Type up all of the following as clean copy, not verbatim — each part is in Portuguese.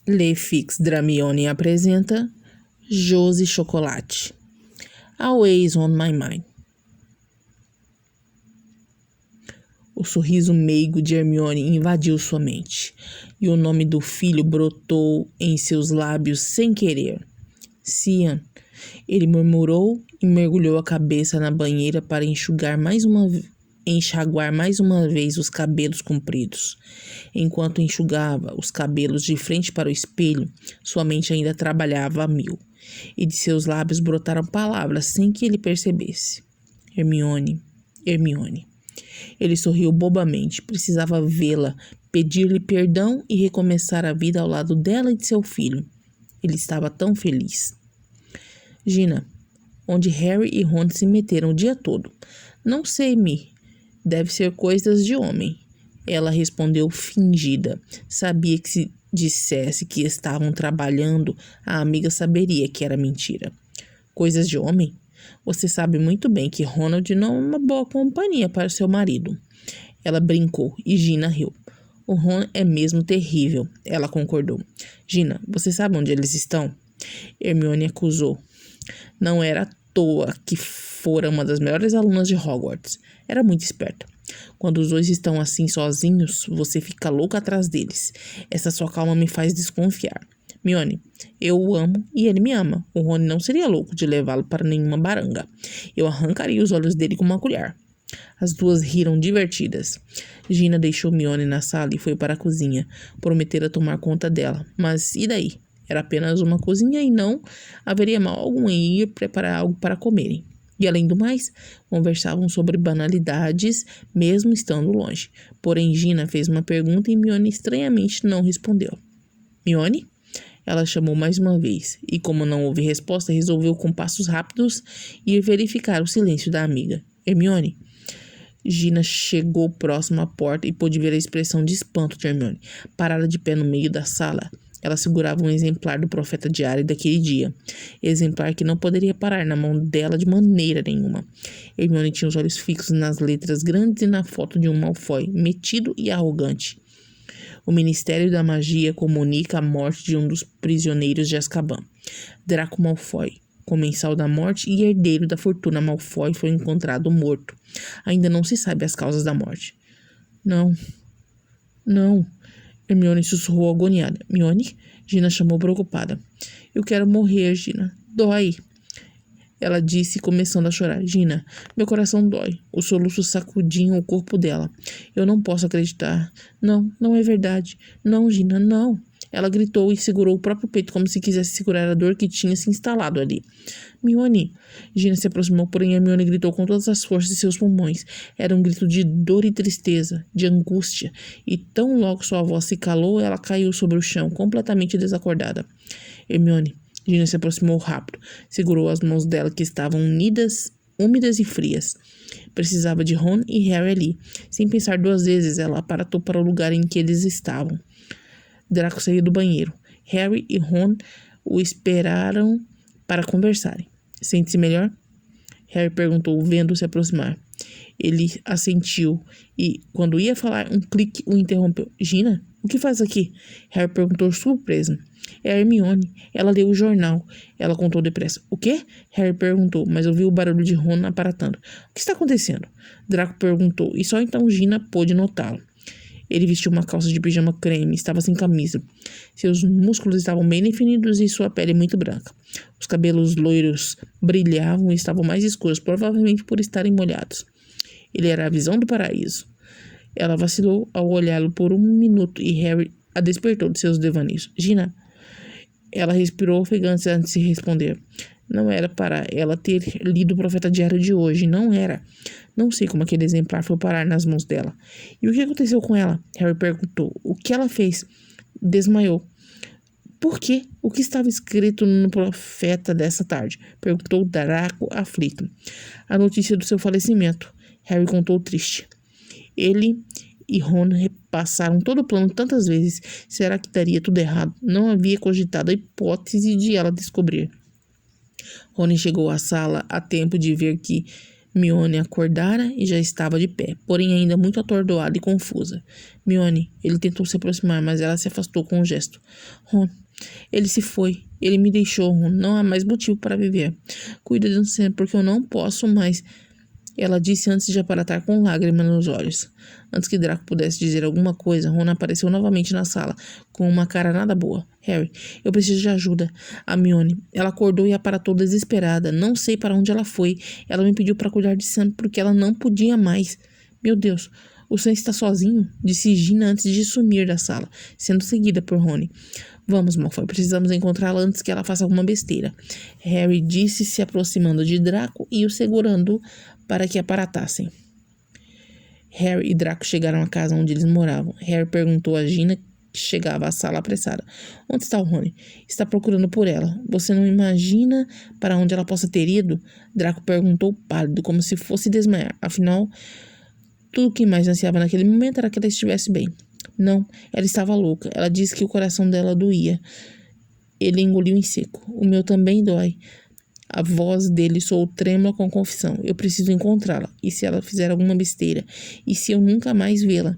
Le Fix Dramione apresenta Josi Chocolate. Always on my mind. O sorriso meigo de Hermione invadiu sua mente, e o nome do filho brotou em seus lábios sem querer. Cian. Ele murmurou e mergulhou a cabeça na banheira para enxaguar mais uma vez os cabelos compridos. Enquanto enxugava os cabelos de frente para o espelho, sua mente ainda trabalhava a mil, e de seus lábios brotaram palavras sem que ele percebesse. Hermione, Hermione. Ele sorriu bobamente. Precisava vê-la, pedir-lhe perdão e recomeçar a vida ao lado dela e de seu filho. Ele estava tão feliz. Gina, onde Harry e Ron se meteram o dia todo? Não sei, Mi. Deve ser coisas de homem. Ela respondeu fingida. Sabia que se dissesse que estavam trabalhando, a amiga saberia que era mentira. Coisas de homem? Você sabe muito bem que Ronald não é uma boa companhia para seu marido. Ela brincou e Gina riu. O Ron é mesmo terrível, ela concordou. Gina, você sabe onde eles estão? Hermione acusou. Não era à toa que fora uma das melhores alunas de Hogwarts. Era muito esperta. Quando os dois estão assim sozinhos, você fica louca atrás deles. Essa sua calma me faz desconfiar. Hermione, eu o amo e ele me ama. O Rony não seria louco de levá-lo para nenhuma baranga. Eu arrancaria os olhos dele com uma colher. As duas riram divertidas. Gina deixou Hermione na sala e foi para a cozinha. Prometera tomar conta dela. Mas e daí? Era apenas uma cozinha e não haveria mal algum em ir preparar algo para comerem. E além do mais, conversavam sobre banalidades, mesmo estando longe. Porém, Gina fez uma pergunta e Hermione estranhamente não respondeu. Hermione? Ela chamou mais uma vez, e como não houve resposta, resolveu com passos rápidos ir verificar o silêncio da amiga. Hermione? Gina chegou próximo à porta e pôde ver a expressão de espanto de Hermione. Parada de pé no meio da sala, ela segurava um exemplar do Profeta Diário daquele dia. Exemplar que não poderia parar na mão dela de maneira nenhuma. Hermione tinha os olhos fixos nas letras grandes e na foto de um Malfoy, metido e arrogante. O Ministério da Magia comunica a morte de um dos prisioneiros de Azkaban. Draco Malfoy, comensal da morte e herdeiro da fortuna Malfoy, foi encontrado morto. Ainda não se sabe as causas da morte. Não. Hermione sussurrou agoniada. Hermione? Gina chamou preocupada. Eu quero morrer, Gina. Dói. Ela disse, começando a chorar. Gina, meu coração dói. Os soluços sacudiam o corpo dela. Eu não posso acreditar. Não é verdade. Não, Gina, não. Ela gritou e segurou o próprio peito como se quisesse segurar a dor que tinha se instalado ali. Hermione. Gina se aproximou, porém Hermione gritou com todas as forças de seus pulmões. Era um grito de dor e tristeza, de angústia. E tão logo sua voz se calou, ela caiu sobre o chão, completamente desacordada. Hermione. Gina se aproximou rápido. Segurou as mãos dela que estavam unidas, úmidas e frias. Precisava de Ron e Harry ali. Sem pensar duas vezes, ela aparatou para o lugar em que eles estavam. Draco saiu do banheiro. Harry e Ron o esperaram para conversarem. Sente-se melhor? Harry perguntou, vendo-se aproximar. Ele assentiu e, quando ia falar, um clique o interrompeu. Gina, o que faz aqui? Harry perguntou surpreso. É a Hermione. Ela leu o jornal. Ela contou depressa. O quê? Harry perguntou, mas ouviu o barulho de Ron aparatando. O que está acontecendo? Draco perguntou, e só então Gina pôde notá-lo. Ele vestiu uma calça de pijama creme, estava sem camisa. Seus músculos estavam bem definidos e sua pele muito branca. Os cabelos loiros brilhavam e estavam mais escuros, provavelmente por estarem molhados. Ele era a visão do paraíso. Ela vacilou ao olhá-lo por um minuto e Harry a despertou de seus devaneios. Gina. Ela respirou ofegante antes de responder. Não era para ela ter lido o Profeta Diário de hoje. Não era. Não sei como aquele exemplar foi parar nas mãos dela. E o que aconteceu com ela? Harry perguntou. O que ela fez? Desmaiou. Por quê? O que estava escrito no Profeta dessa tarde? Perguntou Draco aflito. A notícia do seu falecimento. Harry contou triste. Ele e Ron repassaram todo o plano tantas vezes. Será que daria tudo errado? Não havia cogitado a hipótese de ela descobrir. Ron chegou à sala a tempo de ver que Hermione acordara e já estava de pé, porém ainda muito atordoada e confusa. Hermione, ele tentou se aproximar, mas ela se afastou com um gesto. Ron, ele se foi. Ele me deixou, Ron. Não há mais motivo para viver. Cuida de você, porque eu não posso mais. Ela disse antes de aparatar com lágrimas nos olhos. Antes que Draco pudesse dizer alguma coisa, Ron apareceu novamente na sala, com uma cara nada boa. Harry, eu preciso de ajuda. Hermione, ela acordou e aparatou desesperada. Não sei para onde ela foi. Ela me pediu para cuidar de Sam porque ela não podia mais. Meu Deus, o Sam está sozinho? Disse Gina antes de sumir da sala, sendo seguida por Rony. Vamos, Malfoy, precisamos encontrá-la antes que ela faça alguma besteira. Harry disse, se aproximando de Draco e o segurando para que aparatassem. Harry e Draco chegaram à casa onde eles moravam. Harry perguntou a Gina, que chegava à sala apressada. Onde está o Rony? Está procurando por ela. Você não imagina para onde ela possa ter ido? Draco perguntou pálido, como se fosse desmaiar. Afinal, tudo o que mais ansiava naquele momento era que ela estivesse bem. Não, ela estava louca. Ela disse que o coração dela doía. Ele engoliu em seco. O meu também dói. A voz dele soou trêmula com confissão. Eu preciso encontrá-la. E se ela fizer alguma besteira? E se eu nunca mais vê-la?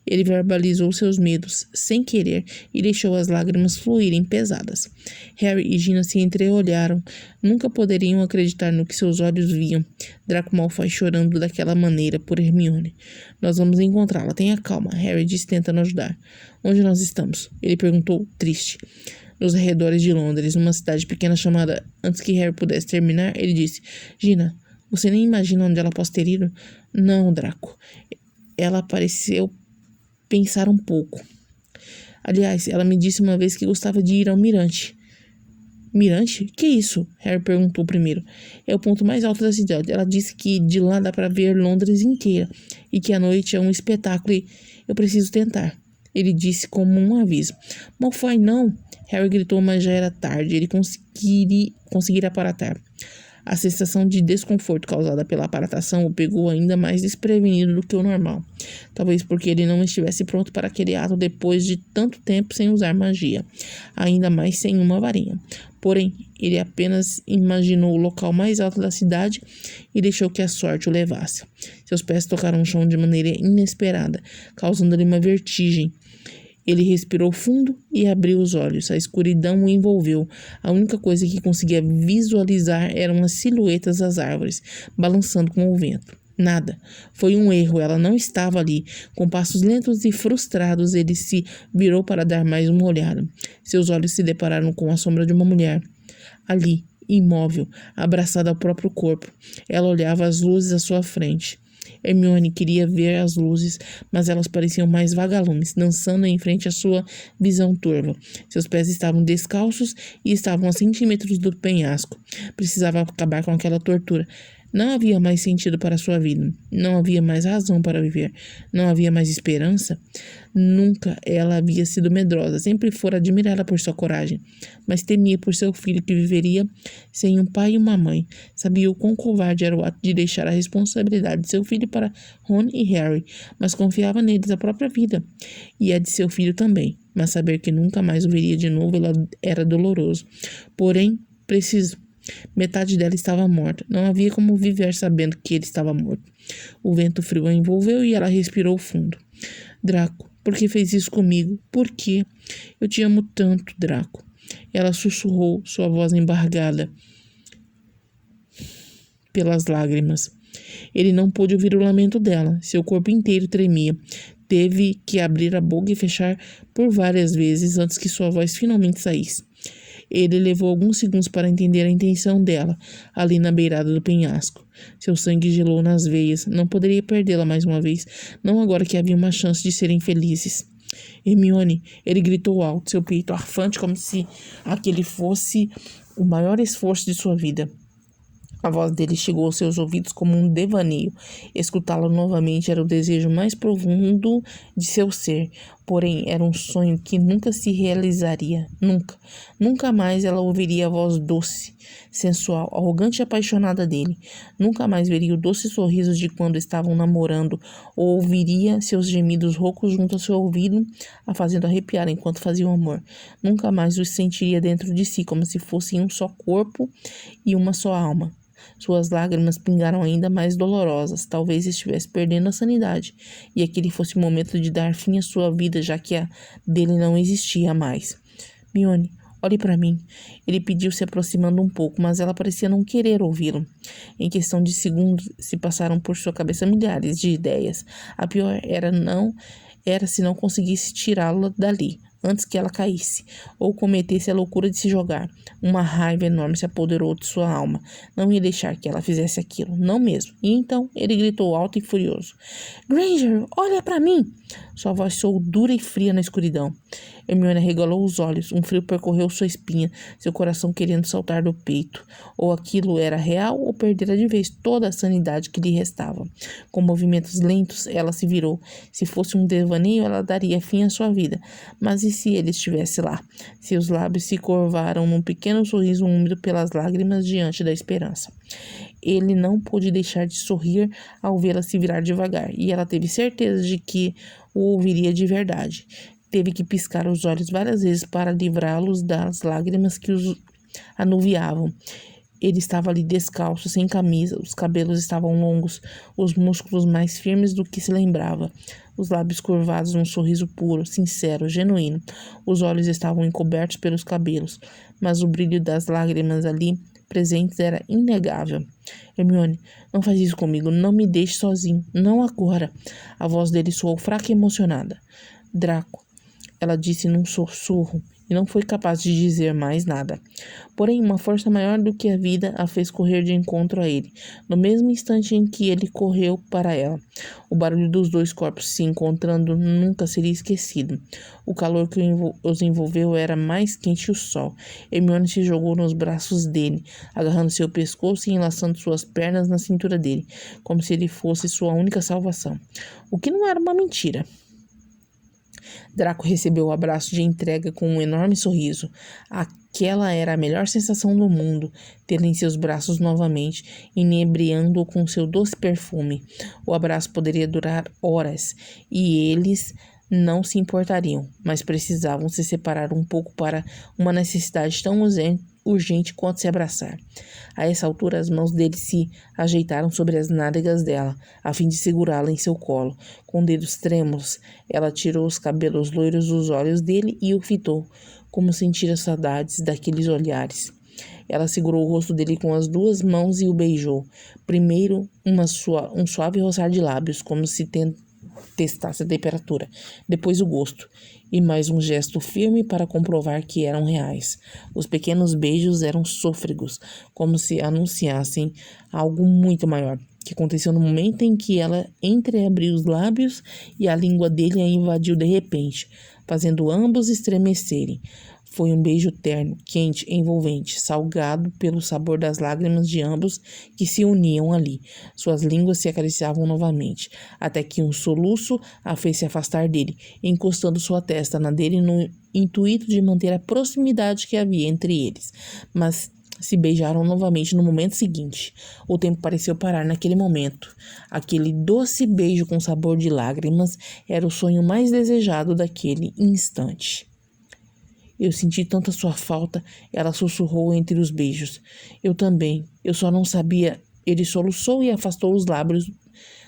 Ele verbalizou seus medos, sem querer, e deixou as lágrimas fluírem pesadas. Harry e Gina se entreolharam. Nunca poderiam acreditar no que seus olhos viam. Draco Malfoy chorando daquela maneira por Hermione. Nós vamos encontrá-la. Tenha calma, Harry disse, tentando ajudar. Onde nós estamos? Ele perguntou, triste. Nos arredores de Londres, numa cidade pequena chamada... Antes que Harry pudesse terminar, ele disse, Gina, você nem imagina onde ela possa ter ido? Não, Draco. Ela pareceu pensar um pouco. Aliás, ela me disse uma vez que gostava de ir ao Mirante. Mirante? Que isso? Harry perguntou primeiro. É o ponto mais alto da cidade. Ela disse que de lá dá para ver Londres inteira e que a noite é um espetáculo e eu preciso tentar. Ele disse como um aviso. Malfoy, não! Harry gritou, mas já era tarde. Ele conseguira aparatar. A sensação de desconforto causada pela aparatação o pegou ainda mais desprevenido do que o normal. Talvez porque ele não estivesse pronto para aquele ato depois de tanto tempo sem usar magia, ainda mais sem uma varinha. Porém, ele apenas imaginou o local mais alto da cidade e deixou que a sorte o levasse. Seus pés tocaram o chão de maneira inesperada, causando-lhe uma vertigem. Ele respirou fundo e abriu os olhos. A escuridão o envolveu. A única coisa que conseguia visualizar eram as silhuetas das árvores, balançando com o vento. Nada. Foi um erro. Ela não estava ali. Com passos lentos e frustrados, ele se virou para dar mais uma olhada. Seus olhos se depararam com a sombra de uma mulher. Ali, imóvel, abraçada ao próprio corpo. Ela olhava as luzes à sua frente. Hermione queria ver as luzes, mas elas pareciam mais vagalumes, dançando em frente à sua visão turva. Seus pés estavam descalços e estavam a centímetros do penhasco. Precisava acabar com aquela tortura. Não havia mais sentido para sua vida. Não havia mais razão para viver. Não havia mais esperança. Nunca ela havia sido medrosa. Sempre fora admirada por sua coragem. Mas temia por seu filho que viveria sem um pai e uma mãe. Sabia o quão covarde era o ato de deixar a responsabilidade de seu filho para Ron e Harry. Mas confiava neles a própria vida. E a de seu filho também. Mas saber que nunca mais o veria de novo era doloroso. Porém, preciso. Metade dela estava morta. Não havia como viver sabendo que ele estava morto. O vento frio a envolveu e ela respirou fundo. Draco, por que fez isso comigo? Por quê? Eu te amo tanto, Draco. Ela sussurrou, sua voz embargada pelas lágrimas. Ele não pôde ouvir o lamento dela. Seu corpo inteiro tremia. Teve que abrir a boca e fechar por várias vezes antes que sua voz finalmente saísse. Ele levou alguns segundos para entender a intenção dela, ali na beirada do penhasco. Seu sangue gelou nas veias. Não poderia perdê-la mais uma vez, não agora que havia uma chance de serem felizes. Hermione, ele gritou alto, seu peito arfante como se aquele fosse o maior esforço de sua vida. A voz dele chegou aos seus ouvidos como um devaneio. Escutá-lo novamente era o desejo mais profundo de seu ser. Porém, era um sonho que nunca se realizaria. Nunca. Nunca mais ela ouviria a voz doce, sensual, arrogante e apaixonada dele. Nunca mais veria o doce sorriso de quando estavam namorando, ou ouviria seus gemidos roucos junto ao seu ouvido, a fazendo arrepiar enquanto faziam amor. Nunca mais os sentiria dentro de si, como se fossem um só corpo e uma só alma. Suas lágrimas pingaram ainda mais dolorosas. Talvez estivesse perdendo a sanidade, e aquele fosse o momento de dar fim à sua vida, já que a dele não existia mais. Mione, olhe para mim. Ele pediu, se aproximando um pouco, mas ela parecia não querer ouvi-lo. Em questão de segundos, se passaram por sua cabeça milhares de ideias. A pior era se não conseguisse tirá-la dali, antes que ela caísse, ou cometesse a loucura de se jogar. Uma raiva enorme se apoderou de sua alma. Não ia deixar que ela fizesse aquilo, não mesmo. E então ele gritou alto e furioso. Granger, olha para mim! Sua voz soou dura e fria na escuridão. Hermione arregalou os olhos. Um frio percorreu sua espinha, seu coração querendo saltar do peito. Ou aquilo era real, ou perdera de vez toda a sanidade que lhe restava. Com movimentos lentos, ela se virou. Se fosse um devaneio, ela daria fim à sua vida. Mas e se ele estivesse lá? Seus lábios se curvaram num pequeno sorriso úmido pelas lágrimas diante da esperança. Ele não pôde deixar de sorrir ao vê-la se virar devagar, e ela teve certeza de que o ouviria de verdade. Teve que piscar os olhos várias vezes para livrá-los das lágrimas que os anuviavam. Ele estava ali descalço, sem camisa, os cabelos estavam longos, os músculos mais firmes do que se lembrava, os lábios curvados num sorriso puro, sincero, genuíno. Os olhos estavam encobertos pelos cabelos, mas o brilho das lágrimas ali presentes era inegável. Hermione, não faz isso comigo, não me deixe sozinho, não agora. A voz dele soou fraca e emocionada. Draco, ela disse num sussurro, e não foi capaz de dizer mais nada. Porém, uma força maior do que a vida a fez correr de encontro a ele, no mesmo instante em que ele correu para ela. O barulho dos dois corpos se encontrando nunca seria esquecido. O calor que os envolveu era mais quente que o sol. Hermione se jogou nos braços dele, agarrando seu pescoço e enlaçando suas pernas na cintura dele, como se ele fosse sua única salvação. O que não era uma mentira. Draco recebeu o abraço de entrega com um enorme sorriso. Aquela era a melhor sensação do mundo, tê-lo em seus braços novamente, inebriando-o com seu doce perfume. O abraço poderia durar horas, e eles não se importariam, mas precisavam se separar um pouco para uma necessidade tão urgente quanto se abraçar. A essa altura, as mãos dele se ajeitaram sobre as nádegas dela, a fim de segurá-la em seu colo. Com dedos trêmulos, ela tirou os cabelos loiros dos olhos dele e o fitou, como sentira saudades daqueles olhares. Ela segurou o rosto dele com as duas mãos e o beijou. Primeiro, um suave roçar de lábios, como se testasse a temperatura. Depois o gosto. E mais um gesto firme para comprovar que eram reais. Os pequenos beijos eram sôfregos, como se anunciassem algo muito maior, que aconteceu no momento em que ela entreabriu os lábios e a língua dele a invadiu de repente, fazendo ambos estremecerem. Foi um beijo terno, quente, envolvente, salgado pelo sabor das lágrimas de ambos que se uniam ali. Suas línguas se acariciavam novamente, até que um soluço a fez se afastar dele, encostando sua testa na dele no intuito de manter a proximidade que havia entre eles. Mas se beijaram novamente no momento seguinte. O tempo pareceu parar naquele momento. Aquele doce beijo com sabor de lágrimas era o sonho mais desejado daquele instante. Eu senti tanta sua falta, ela sussurrou entre os beijos. Eu também, eu só não sabia. Ele soluçou e afastou os lábios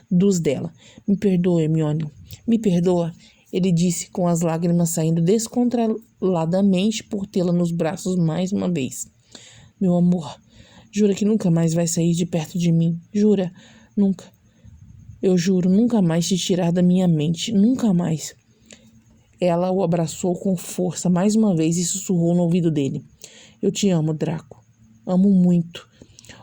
dos dela. Me perdoa, Hermione, me perdoa, ele disse com as lágrimas saindo descontroladamente por tê-la nos braços mais uma vez. Meu amor, jura que nunca mais vai sair de perto de mim? Jura? Nunca. Eu juro nunca mais te tirar da minha mente, nunca mais. Ela o abraçou com força mais uma vez e sussurrou no ouvido dele. Eu te amo, Draco. Amo muito.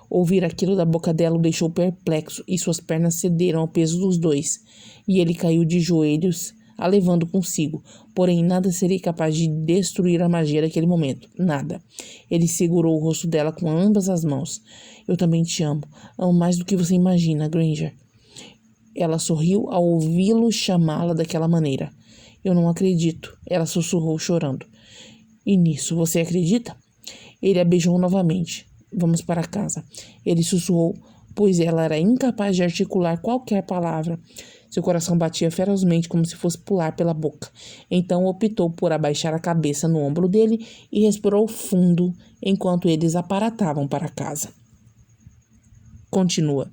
Ouvir aquilo da boca dela o deixou perplexo e suas pernas cederam ao peso dos dois. E ele caiu de joelhos, a levando consigo. Porém, nada seria capaz de destruir a magia daquele momento. Nada. Ele segurou o rosto dela com ambas as mãos. Eu também te amo. Amo mais do que você imagina, Granger. Ela sorriu ao ouvi-lo chamá-la daquela maneira. Eu não acredito, ela sussurrou chorando. E nisso, você acredita? Ele a beijou novamente. Vamos para casa. Ele sussurrou, pois ela era incapaz de articular qualquer palavra. Seu coração batia ferozmente como se fosse pular pela boca. Então optou por abaixar a cabeça no ombro dele e respirou fundo enquanto eles aparatavam para casa. Continua.